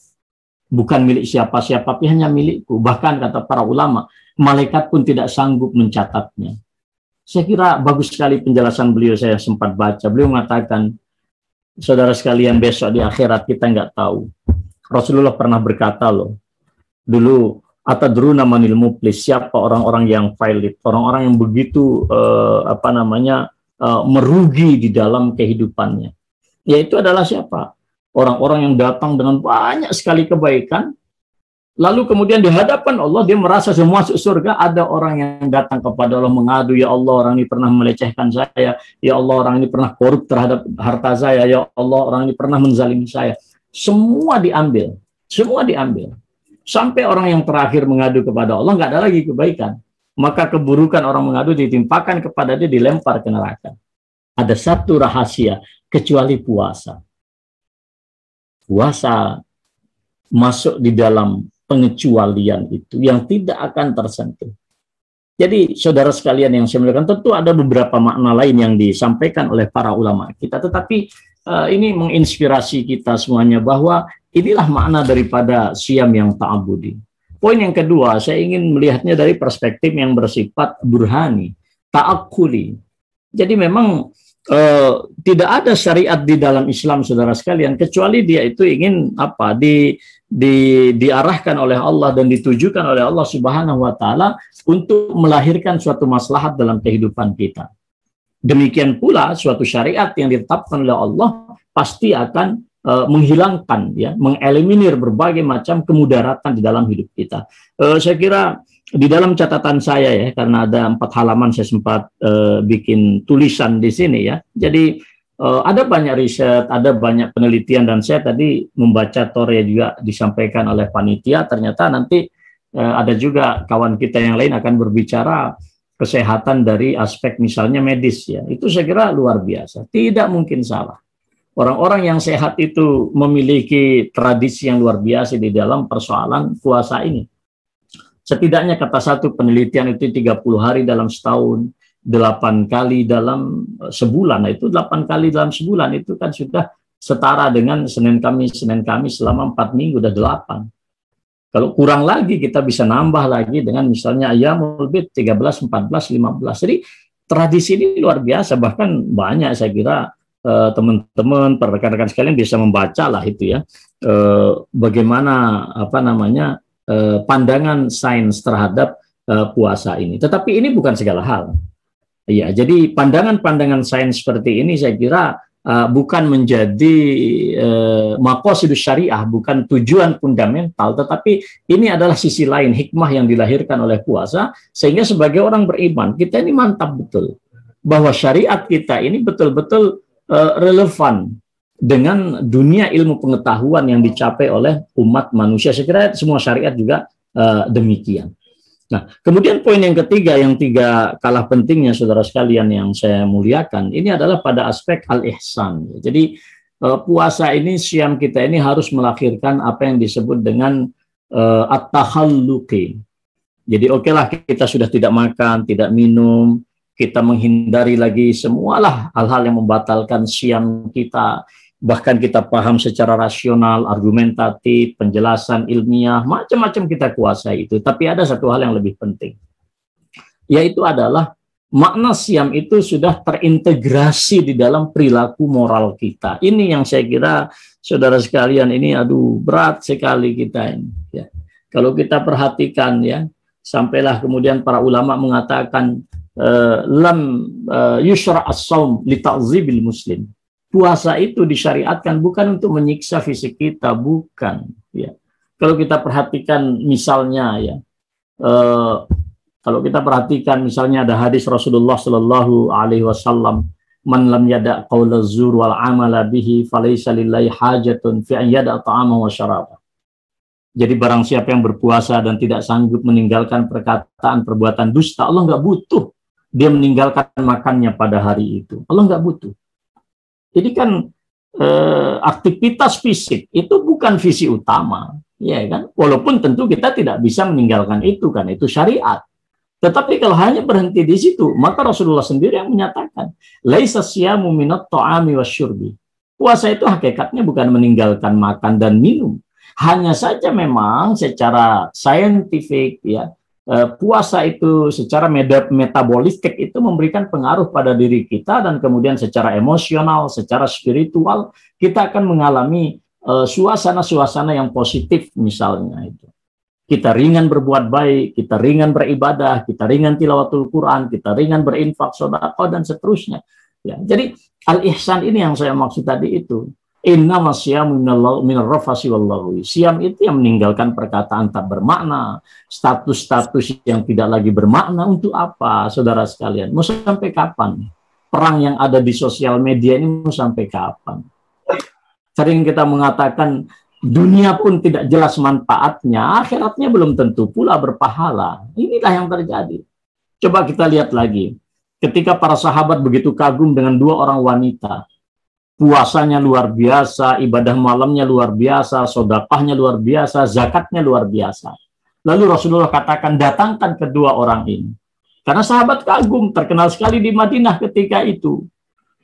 Bukan milik siapa-siapa, tapi hanya milikku. Bahkan kata para ulama, malaikat pun tidak sanggup mencatatnya. Saya kira bagus sekali penjelasan beliau, saya sempat baca. Beliau mengatakan, saudara sekalian, besok di akhirat kita nggak tahu. Rasulullah pernah berkata loh, dulu, atadruna manil muflis, siapa orang-orang yang valid, orang-orang yang begitu merugi di dalam kehidupannya. Yaitu adalah siapa? Orang-orang yang datang dengan banyak sekali kebaikan, lalu kemudian di hadapan Allah dia merasa semua masuk surga. Ada orang yang datang kepada Allah mengadu, ya Allah, orang ini pernah melecehkan saya, ya Allah, orang ini pernah korup terhadap harta saya, ya Allah, orang ini pernah menzalimi saya. Semua diambil, semua diambil. Sampai orang yang terakhir mengadu kepada Allah nggak ada lagi kebaikan. Maka keburukan orang mengadu ditimpakan kepada dia, dilempar ke neraka. Ada satu rahasia, kecuali puasa. Puasa masuk di dalam pengecualian itu yang tidak akan tersentuh. Jadi saudara sekalian yang saya muliakan, tentu ada beberapa makna lain yang disampaikan oleh para ulama kita, tetapi ini menginspirasi kita semuanya bahwa inilah makna daripada siam yang ta'abudi. Poin yang kedua, saya ingin melihatnya dari perspektif yang bersifat burhani, ta'akuli. Jadi memang tidak ada syariat di dalam Islam, saudara sekalian, kecuali dia itu ingin diarahkan oleh Allah dan ditujukan oleh Allah Subhanahu wa Ta'ala untuk melahirkan suatu maslahat dalam kehidupan kita. Demikian pula suatu syariat yang ditetapkan oleh Allah pasti akan menghilangkan, ya, mengeliminir berbagai macam kemudaratan di dalam hidup kita. Saya kira di dalam catatan saya ya, karena ada 4 halaman saya sempat bikin tulisan di sini ya. Jadi ada banyak riset, ada banyak penelitian, dan saya tadi membaca Torya juga disampaikan oleh panitia. Ternyata nanti ada juga kawan kita yang lain akan berbicara kesehatan dari aspek misalnya medis ya. Itu saya kira luar biasa. Tidak mungkin salah. Orang-orang yang sehat itu memiliki tradisi yang luar biasa di dalam persoalan puasa ini. Setidaknya kata satu penelitian itu 30 hari dalam setahun, 8 kali dalam sebulan. Nah, itu 8 kali dalam sebulan itu kan sudah setara dengan Senin Kamis selama 4 minggu, udah 8. Kalau kurang lagi kita bisa nambah lagi dengan misalnya Ayyamul Bid 13, 14, 15. Jadi tradisi ini luar biasa, bahkan banyak saya kira teman-teman, rekan-rekan sekalian bisa membaca lah itu ya, bagaimana pandangan sains terhadap puasa ini. Tetapi ini bukan segala hal. Ya, jadi pandangan-pandangan sains seperti ini saya kira bukan menjadi maqasidus syariah, bukan tujuan fundamental, tetapi ini adalah sisi lain, hikmah yang dilahirkan oleh puasa, sehingga sebagai orang beriman, kita ini mantap betul bahwa syariat kita ini betul-betul relevan dengan dunia ilmu pengetahuan yang dicapai oleh umat manusia. Saya kira semua syariat juga demikian. Nah, kemudian poin yang ketiga, yang tidak kalah pentingnya saudara sekalian yang saya muliakan, ini adalah pada aspek al-ihsan. Jadi puasa ini, siam kita ini harus melahirkan apa yang disebut dengan at-takhalluqi. Jadi okelah kita sudah tidak makan, tidak minum, kita menghindari lagi semualah hal-hal yang membatalkan siam kita. Bahkan kita paham secara rasional, argumentatif, penjelasan ilmiah, macam-macam kita kuasai itu. Tapi ada satu hal yang lebih penting, yaitu adalah makna siam itu sudah terintegrasi di dalam perilaku moral kita. Ini yang saya kira, saudara sekalian, ini berat sekali kita ini. Ya. Kalau kita perhatikan ya, sampailah kemudian para ulama mengatakan, lam yushra' as-shaum li ta'zibil muslim. Puasa itu disyariatkan bukan untuk menyiksa fisik kita, bukan. Ya. Kalau kita perhatikan misalnya ya, kalau kita perhatikan misalnya ada hadis Rasulullah Shallallahu Alaihi Wasallam, man lam yada' qaula zur wal amala bihi falaysa lillahi hajatun fi an yada' ta'amahu wa syarabah. Jadi barang siapa yang berpuasa dan tidak sanggup meninggalkan perkataan perbuatan dusta, Allah nggak butuh dia meninggalkan makannya pada hari itu. Allah nggak butuh. Jadi kan aktivitas fisik itu bukan visi utama, ya kan? Walaupun tentu kita tidak bisa meninggalkan itu, kan itu syariat. Tetapi kalau hanya berhenti di situ, maka Rasulullah sendiri yang menyatakan, laisa siyamu minat ta'ami wasyurbi. Puasa itu hakikatnya bukan meninggalkan makan dan minum. Hanya saja memang secara saintifik ya, puasa itu secara metabolistik itu memberikan pengaruh pada diri kita, dan kemudian secara emosional, secara spiritual kita akan mengalami suasana-suasana yang positif misalnya itu. Kita ringan berbuat baik, kita ringan beribadah, kita ringan tilawatul Quran, kita ringan berinfak, sedekah dan seterusnya. Ya, jadi al-ihsan ini yang saya maksud tadi itu. Innama siyamu minar rafasi wallahi. Siam itu yang meninggalkan perkataan tak bermakna, status-status yang tidak lagi bermakna. Untuk apa, saudara sekalian? Mau sampai kapan? Perang yang ada di sosial media ini mau sampai kapan? Sering kita mengatakan dunia pun tidak jelas manfaatnya, akhiratnya belum tentu pula berpahala. Inilah yang terjadi. Coba kita lihat lagi. Ketika para sahabat begitu kagum dengan 2 orang wanita, puasanya luar biasa, ibadah malamnya luar biasa, sedekahnya luar biasa, zakatnya luar biasa. Lalu Rasulullah katakan, datangkan kedua orang ini. Karena sahabat kagum, terkenal sekali di Madinah ketika itu.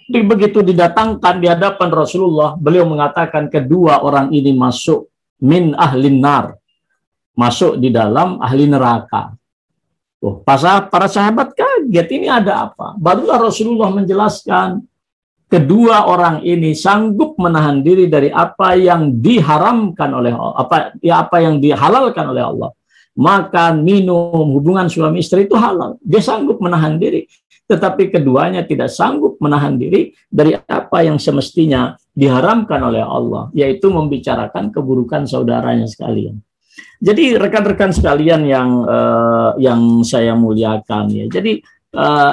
Begitu didatangkan di hadapan Rasulullah, beliau mengatakan kedua orang ini masuk min ahlin nar, masuk di dalam ahli neraka. Para sahabat kaget, ini ada apa? Barulah Rasulullah menjelaskan, kedua orang ini sanggup menahan diri dari apa yang diharamkan oleh Allah, apa yang dihalalkan oleh Allah. Makan, minum, hubungan suami istri itu halal. Dia sanggup menahan diri. Tetapi keduanya tidak sanggup menahan diri dari apa yang semestinya diharamkan oleh Allah, yaitu membicarakan keburukan saudaranya sekalian. Jadi rekan-rekan sekalian yang saya muliakan ya. Jadi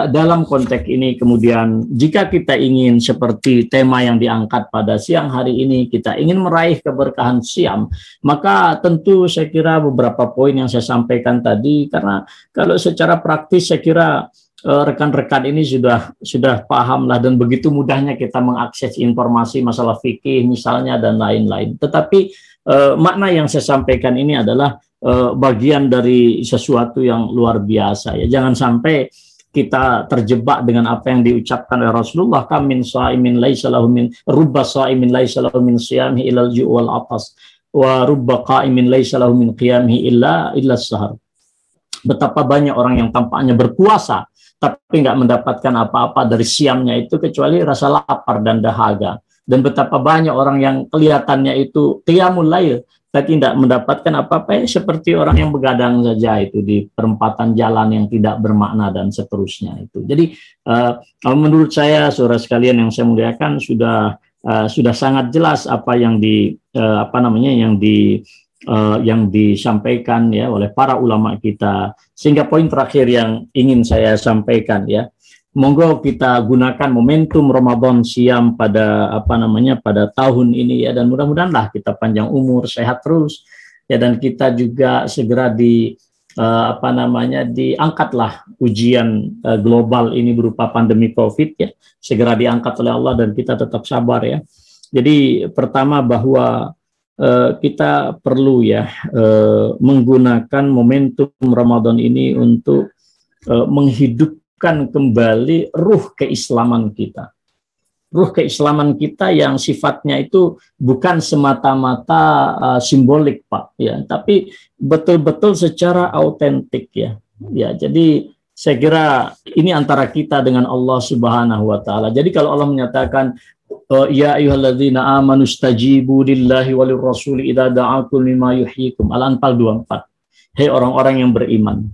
dalam konteks ini kemudian jika kita ingin seperti tema yang diangkat pada siang hari ini, kita ingin meraih keberkahan siam, maka tentu saya kira beberapa poin yang saya sampaikan tadi, karena kalau secara praktis saya kira rekan-rekan ini sudah paham lah, dan begitu mudahnya kita mengakses informasi masalah fikih misalnya dan lain-lain. Tetapi makna yang saya sampaikan ini adalah bagian dari sesuatu yang luar biasa ya. Jangan sampai kita terjebak dengan apa yang diucapkan oleh Rasulullah, kam min shaimin laisa lahu min rubba shaimin laisa lahu min siyamihi ilal ju' wal atas wa rubba qaimin laisa lahu min qiyamihi illa sahar. Betapa banyak orang yang tampaknya berpuasa tapi nggak mendapatkan apa-apa dari siamnya itu kecuali rasa lapar dan dahaga. Dan betapa banyak orang yang kelihatannya itu qiyamul lail tapi tidak mendapatkan apa-apa, seperti orang yang begadang saja itu di perempatan jalan yang tidak bermakna dan seterusnya itu. Jadi menurut saya saudara sekalian yang saya muliakan sudah sangat jelas apa yang yang disampaikan ya oleh para ulama kita. Sehingga poin terakhir yang ingin saya sampaikan ya, monggo kita gunakan momentum Ramadan siam pada pada tahun ini ya, dan mudah-mudahanlah kita panjang umur, sehat terus ya, dan kita juga segera diangkatlah ujian global ini berupa pandemi Covid ya, segera diangkat oleh Allah dan kita tetap sabar ya. Jadi pertama bahwa kita perlu ya menggunakan momentum Ramadan ini untuk menghidupkan kembali ruh keislaman kita. Ruh keislaman kita yang sifatnya itu bukan semata-mata simbolik Pak ya, tapi betul-betul secara autentik ya. Ya, jadi saya kira ini antara kita dengan Allah Subhanahu wa taala. Jadi kalau Allah menyatakan ya ayyuhalladzina amanu stajibu lillahi walir rasuli idza da'akum lima yuhyikum, Al-Anfal 24. Hei orang-orang yang beriman,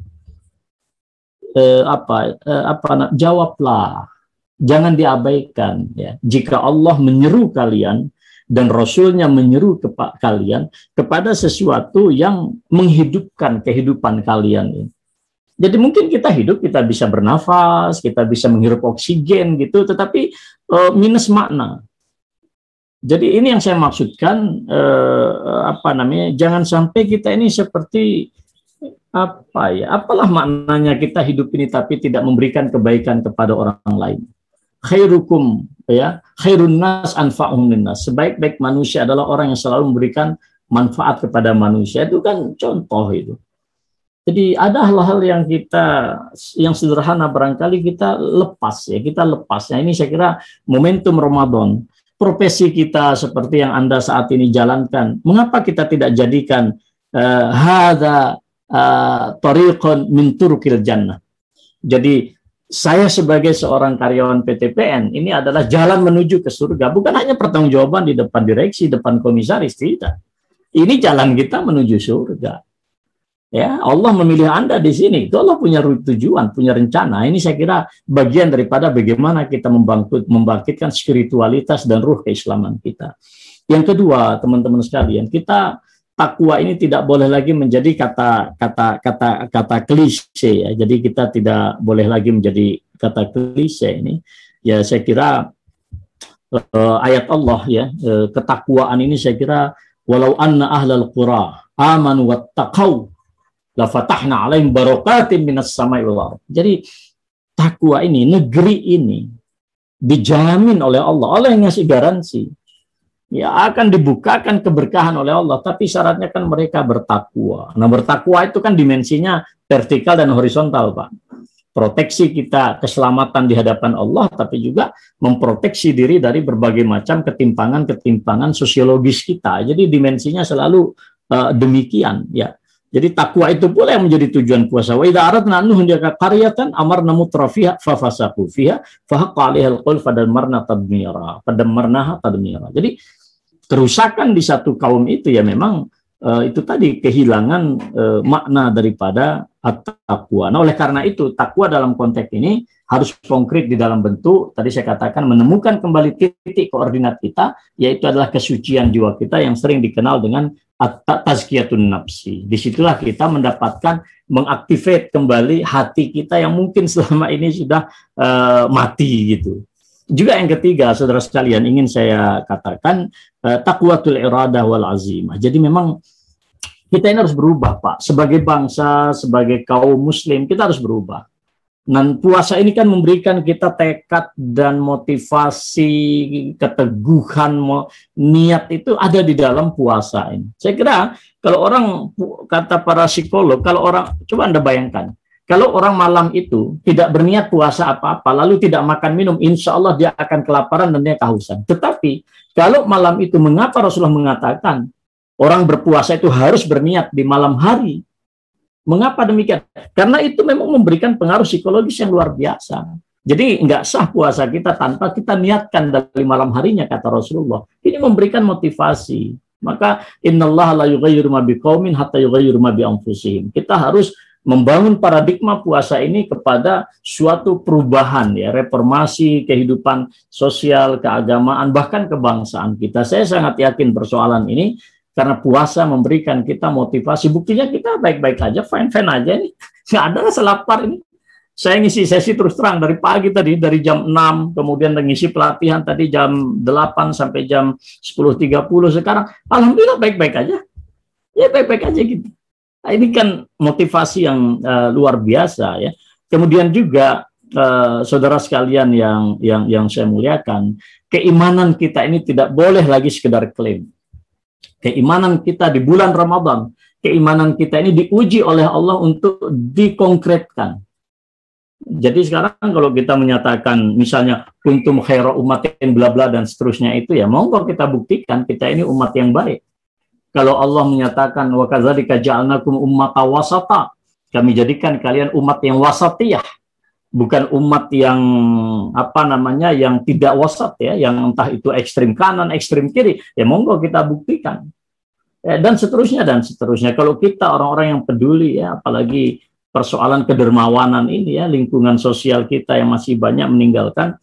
jawablah, jangan diabaikan ya. Jika Allah menyeru kalian dan Rasulnya menyeru kalian kepada sesuatu yang menghidupkan kehidupan kalian ini. Jadi mungkin kita hidup, kita bisa bernafas, kita bisa menghirup oksigen gitu, tetapi minus makna. Jadi ini yang saya maksudkan, jangan sampai kita ini seperti apalah maknanya kita hidup ini tapi tidak memberikan kebaikan kepada orang lain. Khairukum ya, khairun nas anfa'uhum linnas. Sebaik-baik manusia adalah orang yang selalu memberikan manfaat kepada manusia. Itu kan contoh itu. Jadi ada hal-hal yang sederhana barangkali kita lepas ya, Nah, ini saya kira momentum Ramadan. Profesi kita seperti yang Anda saat ini jalankan. Mengapa kita tidak jadikan hadza tariqun min turukil jannah. Jadi saya sebagai seorang karyawan PTPN ini adalah jalan menuju ke surga, bukan hanya pertanggungjawaban di depan direksi, depan komisaris, tidak. Ini jalan kita menuju surga. Ya, Allah memilih Anda di sini. Itu Allah punya tujuan, punya rencana. Ini saya kira bagian daripada bagaimana kita membangkitkan spiritualitas dan ruh keislaman kita. Yang kedua, teman-teman sekalian, takwa ini tidak boleh lagi menjadi kata klise ya. Jadi kita tidak boleh lagi menjadi kata klise ini. Ya saya kira ayat Allah ya, ketakwaan ini saya kira walau anna ahlal qura amanu wattaqau la fatahna 'alaihim barakatim minas sama'i wal ardh. Jadi takwa ini, negeri ini dijamin oleh Allah. Allah yang ngasih garansi. Ya akan dibukakan keberkahan oleh Allah, tapi syaratnya kan mereka bertakwa. Nah, bertakwa itu kan dimensinya vertikal dan horizontal, Pak. Proteksi kita, keselamatan di hadapan Allah, tapi juga memproteksi diri dari berbagai macam ketimpangan sosiologis kita. Jadi dimensinya selalu demikian, ya. Jadi takwa itu pula yang menjadi tujuan puasa. Wa idza aradna an nuhlika qaryatan amarna mutrafiha fa fasaqu fiha fa haqqa 'alaihal qaul fadammarna tadmira. Jadi kerusakan di satu kaum itu ya memang itu tadi kehilangan makna daripada at-taqwa. Nah, oleh karena itu takwa dalam konteks ini harus konkret di dalam bentuk, tadi saya katakan menemukan kembali titik koordinat kita, yaitu adalah kesucian jiwa kita yang sering dikenal dengan tazkiyatun nafsi. Disitulah kita mendapatkan mengaktifkan kembali hati kita yang mungkin selama ini sudah mati gitu. Juga yang ketiga, saudara sekalian, ingin saya katakan taqwatul iradah wal azimah. Jadi memang kita ini harus berubah, Pak. Sebagai bangsa, sebagai kaum muslim, kita harus berubah. Dan puasa ini kan memberikan kita tekad dan motivasi, keteguhan, niat itu ada di dalam puasa ini. Saya kira kalau orang, kata para psikolog, kalau orang, coba Anda bayangkan, kalau orang malam itu tidak berniat puasa apa-apa, lalu tidak makan minum, insya Allah dia akan kelaparan dan dia kehausan. Tetapi kalau malam itu, mengapa Rasulullah mengatakan orang berpuasa itu harus berniat di malam hari? Mengapa demikian? Karena itu memang memberikan pengaruh psikologis yang luar biasa. Jadi nggak sah puasa kita tanpa kita niatkan dari malam harinya, kata Rasulullah. Ini memberikan motivasi. Maka innallaha la yughayyiru ma biqaumin hatta yughayyiru ma bi anfusihim. Kita harus membangun paradigma puasa ini kepada suatu perubahan, ya, reformasi kehidupan sosial, keagamaan, bahkan kebangsaan kita. Saya sangat yakin persoalan ini karena puasa memberikan kita motivasi. Buktinya kita baik-baik aja, fine-fine aja nih. Nggak ada rasa lapar ini. Saya ngisi sesi terus terang dari pagi tadi, dari jam 6, kemudian ngisi pelatihan tadi jam 8 sampai jam 10.30. Sekarang alhamdulillah baik-baik aja. Ya baik-baik aja gitu. Nah, ini kan motivasi yang luar biasa, ya. Kemudian juga saudara sekalian yang saya muliakan, keimanan kita ini tidak boleh lagi sekedar klaim. Keimanan kita di bulan Ramadan, keimanan kita ini diuji oleh Allah untuk dikonkretkan. Jadi sekarang kalau kita menyatakan misalnya kuntum khaira ummatin bla bla dan seterusnya itu, ya monggo kita buktikan kita ini umat yang baik. Kalau Allah menyatakan wa kadzalika ja'alnakum ummatan wasata, kami jadikan kalian umat yang wasatiyah, bukan umat yang yang tidak wasat, ya, yang entah itu ekstrim kanan, ekstrim kiri, ya monggo kita buktikan. Ya, dan seterusnya dan seterusnya. Kalau kita orang-orang yang peduli, ya, apalagi persoalan kedermawanan ini, ya, lingkungan sosial kita yang masih banyak meninggalkan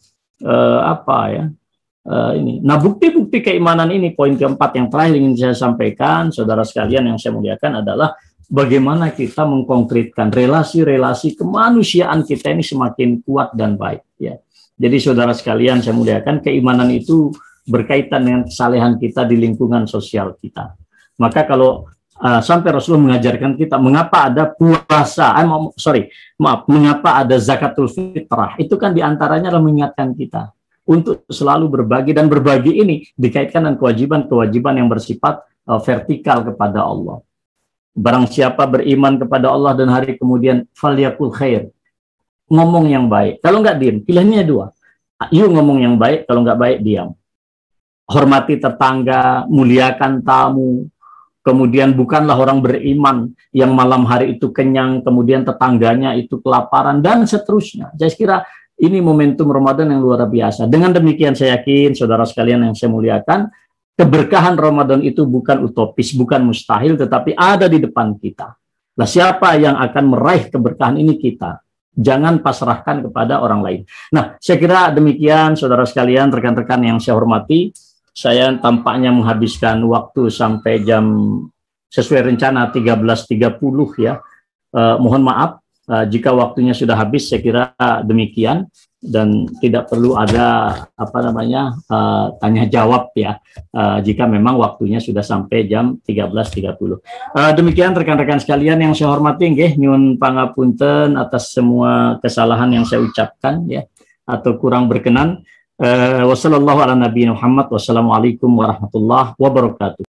ini. Nah, bukti-bukti keimanan ini, poin keempat yang terakhir ingin saya sampaikan, saudara sekalian yang saya muliakan, adalah bagaimana kita mengkonkretkan relasi-relasi kemanusiaan kita ini semakin kuat dan baik, ya. Jadi saudara sekalian saya muliakan, keimanan itu berkaitan dengan kesalehan kita di lingkungan sosial kita. Maka kalau sampai Rasulullah mengajarkan kita mengapa ada puasa, mengapa ada zakatul fitrah, itu kan diantaranya adalah mengingatkan kita untuk selalu berbagi, dan berbagi ini dikaitkan dengan kewajiban-kewajiban yang bersifat vertikal kepada Allah. Barang siapa beriman kepada Allah dan hari kemudian, falyakul khair, ngomong yang baik. Kalau nggak diam, pilihannya dua. Yuk ngomong yang baik, kalau nggak baik diam. Hormati tetangga, muliakan tamu. Kemudian bukanlah orang beriman yang malam hari itu kenyang, kemudian tetangganya itu kelaparan, dan seterusnya. Saya kira ini momentum Ramadan yang luar biasa. Dengan demikian saya yakin, saudara sekalian yang saya muliakan, keberkahan Ramadan itu bukan utopis, bukan mustahil, tetapi ada di depan kita. Nah, siapa yang akan meraih keberkahan ini? Kita. Jangan pasrahkan kepada orang lain. Nah, saya kira demikian, saudara sekalian, rekan-rekan yang saya hormati. Saya tampaknya menghabiskan waktu sampai jam sesuai rencana 13.30, ya. Mohon maaf jika waktunya sudah habis. Saya kira demikian, dan tidak perlu ada tanya jawab, ya, jika memang waktunya sudah sampai jam 13.30. Demikian rekan-rekan sekalian yang saya hormati, nggih nyuwun pangapunten atas semua kesalahan yang saya ucapkan, ya, atau kurang berkenan. Wassalamualaikum warahmatullahi wabarakatuh.